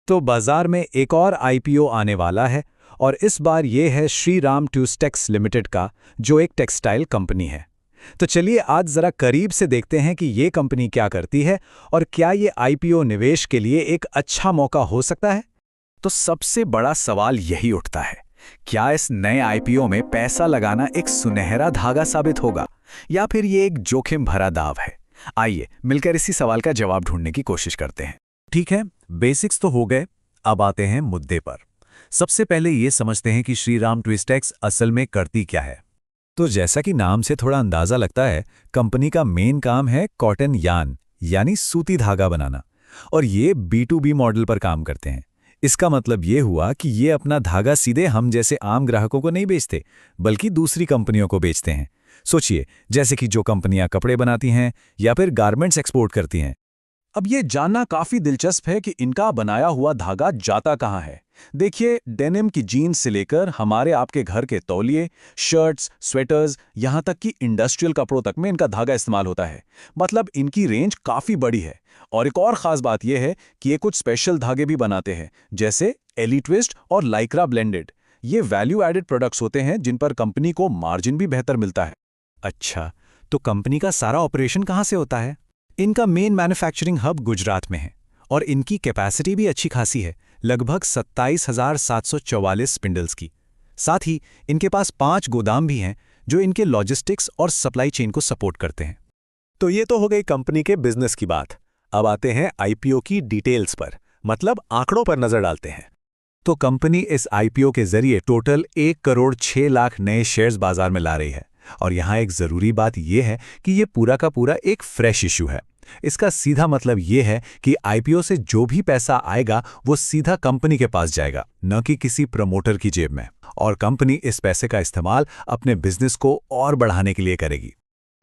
तो बाजार में एक और आईपीओ आने वाला है और इस बार ये है श्रीराम ट्यूस्टेक्स लिमिटेड का, जो एक टेक्सटाइल कंपनी है। तो चलिए आज ज़रा करीब से देखते हैं कि ये कंपनी क्या करती है और क्या ये आईपीओ निवेश के लिए एक अच्छा मौका हो सकता है। तो सबसे बड़ा सवाल यही उठता है, क्या इस नए आईपीओ में पैसा लगाना एक सुनहरा धागा साबित होगा या फिर ये एक जोखिम भरा दांव है। आइए मिलकर इसी सवाल का जवाब ढूंढने की कोशिश करते हैं। ठीक है, बेसिक्स तो हो गए, अब आते हैं मुद्दे पर। सबसे पहले ये समझते हैं कि श्रीराम ट्विस्टेक्स असल में करती क्या है। तो जैसा कि नाम से थोड़ा अंदाजा लगता है, कंपनी का मेन काम है कॉटन यार्न यानी सूती धागा बनाना, और ये B2B मॉडल पर काम करते हैं। इसका मतलब ये हुआ कि ये अपना धागा सीधे हम जैसे आम ग्राहकों को नहीं बेचते, बल्कि दूसरी कंपनियों को बेचते हैं। सोचिए, जैसे कि जो कंपनियां कपड़े बनाती हैं या फिर गारमेंट्स एक्सपोर्ट करती हैं। अब ये जानना काफी दिलचस्प है कि इनका बनाया हुआ धागा जाता कहाँ है। देखिए, डेनिम की जीन्स से लेकर हमारे आपके घर के तौलिए, शर्ट्स, स्वेटर्स, यहाँ तक कि इंडस्ट्रियल कपड़ों तक में इनका धागा इस्तेमाल होता है। मतलब इनकी रेंज काफी बड़ी है। और एक और खास बात यह है कि ये कुछ स्पेशल धागे भी बनाते हैं, जैसे एली ट्विस्ट और लाइक्रा ब्लेंडेड। ये वैल्यू एडेड प्रोडक्ट्स होते हैं जिन पर कंपनी को मार्जिन भी बेहतर मिलता है। अच्छा, तो कंपनी का सारा ऑपरेशन कहाँ से होता है? इनका मेन मैन्युफैक्चरिंग हब गुजरात में है और इनकी कैपेसिटी भी अच्छी खासी है, लगभग 27,744 स्पिंडल्स की। साथ ही इनके पास 5 गोदाम भी हैं जो इनके लॉजिस्टिक्स और सप्लाई चेन को सपोर्ट करते हैं। तो ये तो हो गई कंपनी के बिजनेस की बात। अब आते हैं आईपीओ की डिटेल्स पर, मतलब आंकड़ों पर नजर डालते हैं। तो कंपनी इस आईपीओ के जरिए टोटल 1 करोड़ 6 लाख नए शेयर्स बाजार में ला रही है। और यहाँ एक ज़रूरी बात यह है कि ये पूरा का पूरा एक फ्रेश इशू है। इसका सीधा मतलब ये है कि आईपीओ से जो भी पैसा आएगा वो सीधा कंपनी के पास जाएगा, न कि किसी प्रमोटर की जेब में। और कंपनी इस पैसे का इस्तेमाल अपने बिजनेस को और बढ़ाने के लिए करेगी।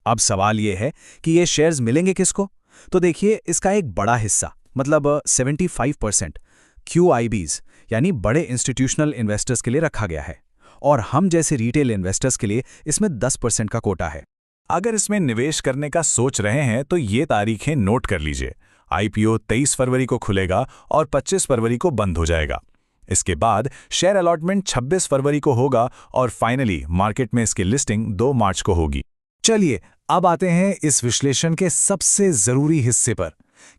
अब सवाल ये है कि ये शेयर्स मिलेंगे किसको? तो देखिए, इसका एक बड़ा हिस्सा, मतलब 75% QIBs यानी बड़े इंस्टीट्यूशनल इन्वेस्टर्स के लिए रखा गया है, और हम जैसे रिटेल इन्वेस्टर्स के लिए इसमें 10% का कोटा है। अगर इसमें निवेश करने का सोच रहे हैं तो ये तारीखें नोट कर लीजिए। आईपीओ 23 फरवरी को खुलेगा और 25 फरवरी को बंद हो जाएगा। इसके बाद शेयर अलॉटमेंट 26 फरवरी को होगा और फाइनली मार्केट में इसकी लिस्टिंग 2 मार्च को होगी। चलिए अब आते हैं इस विश्लेषण के सबसे जरूरी हिस्से पर।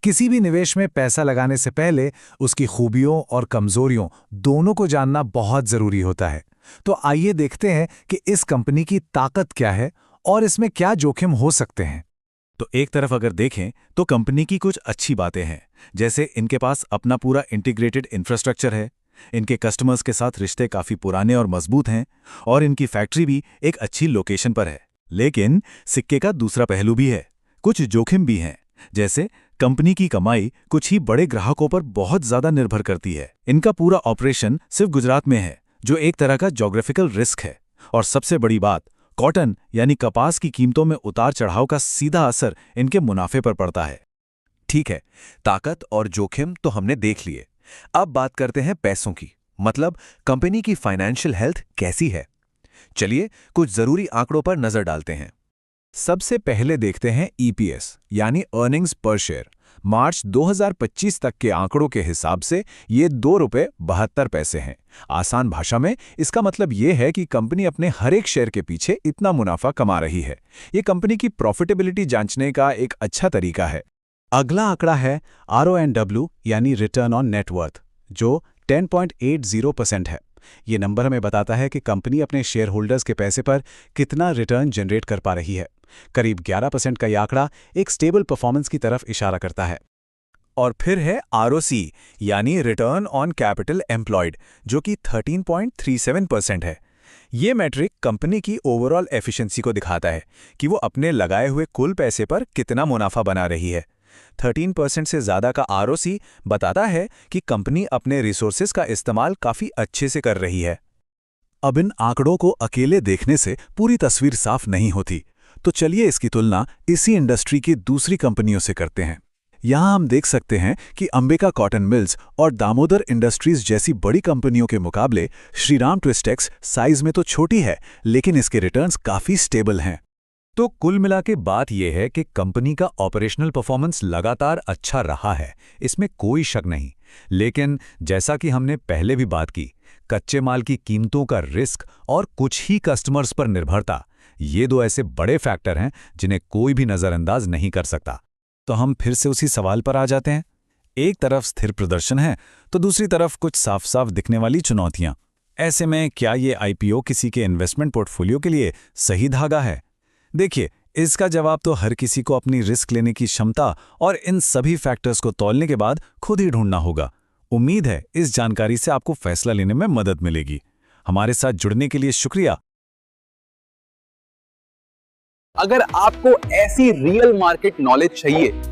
किसी भी निवेश में पैसा लगाने से पहले उसकी खूबियों और कमजोरियों दोनों को जानना बहुत जरूरी होता है। तो आइए देखते हैं कि इस कंपनी की ताकत क्या है और इसमें क्या जोखिम हो सकते हैं। तो एक तरफ अगर देखें तो कंपनी की कुछ अच्छी बातें हैं, जैसे इनके पास अपना पूरा इंटीग्रेटेड इंफ्रास्ट्रक्चर है, इनके कस्टमर्स के साथ रिश्ते काफ़ी पुराने और मजबूत हैं, और इनकी फैक्ट्री भी एक अच्छी लोकेशन पर है। लेकिन सिक्के का दूसरा पहलू भी है, कुछ जोखिम भी हैं, जैसे कंपनी की कमाई कुछ ही बड़े ग्राहकों पर बहुत ज़्यादा निर्भर करती है। इनका पूरा ऑपरेशन सिर्फ गुजरात में है, जो एक तरह का ज्योग्राफिकल रिस्क है। और सबसे बड़ी बात, कॉटन यानी कपास की कीमतों में उतार चढ़ाव का सीधा असर इनके मुनाफे पर पड़ता है। ठीक है, ताकत और जोखिम तो हमने देख लिए। अब बात करते हैं पैसों की, मतलब कंपनी की फाइनेंशियल हेल्थ कैसी है। चलिए कुछ जरूरी आंकड़ों पर नजर डालते हैं। सबसे पहले देखते हैं EPS यानी अर्निंग्स पर शेयर। मार्च 2025 तक के आंकड़ों के हिसाब से ये ₹2.72 हैं। आसान भाषा में इसका मतलब ये है कि कंपनी अपने हर एक शेयर के पीछे इतना मुनाफा कमा रही है। ये कंपनी की प्रॉफिटेबिलिटी जांचने का एक अच्छा तरीका है। अगला आंकड़ा है RONW यानी रिटर्न ऑन नेटवर्थ, जो 10.80% है। ये नंबर हमें बताता है कि कंपनी अपने शेयर होल्डर्स के पैसे पर कितना रिटर्न जनरेट कर पा रही है। करीब 11% का यह आंकड़ा एक स्टेबल परफॉर्मेंस की तरफ इशारा करता है। और फिर है ROC यानी रिटर्न ऑन कैपिटल एम्प्लॉयड, जो कि 13.37% है। ये मैट्रिक कंपनी की ओवरऑल एफिशिएंसी को दिखाता है कि वो अपने लगाए हुए कुल पैसे पर कितना मुनाफा बना रही है। 13% से ज़्यादा का ROC बताता है कि कंपनी अपने रिसोर्सेज का इस्तेमाल काफ़ी अच्छे से कर रही है। अब इन आंकड़ों को अकेले देखने से पूरी तस्वीर साफ नहीं होती, तो चलिए इसकी तुलना इसी इंडस्ट्री की दूसरी कंपनियों से करते हैं। यहाँ हम देख सकते हैं कि अंबिका कॉटन मिल्स और दामोदर इंडस्ट्रीज जैसी बड़ी कंपनियों के मुकाबले श्रीराम ट्विस्टेक्स साइज में तो छोटी है, लेकिन इसके रिटर्न्स काफ़ी स्टेबल हैं। तो कुल मिला के बात यह है कि कंपनी का ऑपरेशनल परफॉर्मेंस लगातार अच्छा रहा है, इसमें कोई शक नहीं। लेकिन जैसा कि हमने पहले भी बात की, कच्चे माल की कीमतों का रिस्क और कुछ ही कस्टमर्स पर निर्भरता, ये दो ऐसे बड़े फैक्टर हैं जिन्हें कोई भी नज़रअंदाज नहीं कर सकता। तो हम फिर से उसी सवाल पर आ जाते हैं। एक तरफ स्थिर प्रदर्शन है तो दूसरी तरफ कुछ साफ साफ दिखने वाली चुनौतियां। ऐसे में क्या ये आईपीओ किसी के इन्वेस्टमेंट पोर्टफोलियो के लिए सही धागा है? देखिए, इसका जवाब तो हर किसी को अपनी रिस्क लेने की क्षमता और इन सभी फैक्टर्स को तौलने के बाद खुद ही ढूंढना होगा। उम्मीद है इस जानकारी से आपको फैसला लेने में मदद मिलेगी। हमारे साथ जुड़ने के लिए शुक्रिया। अगर आपको ऐसी रियल मार्केट नॉलेज चाहिए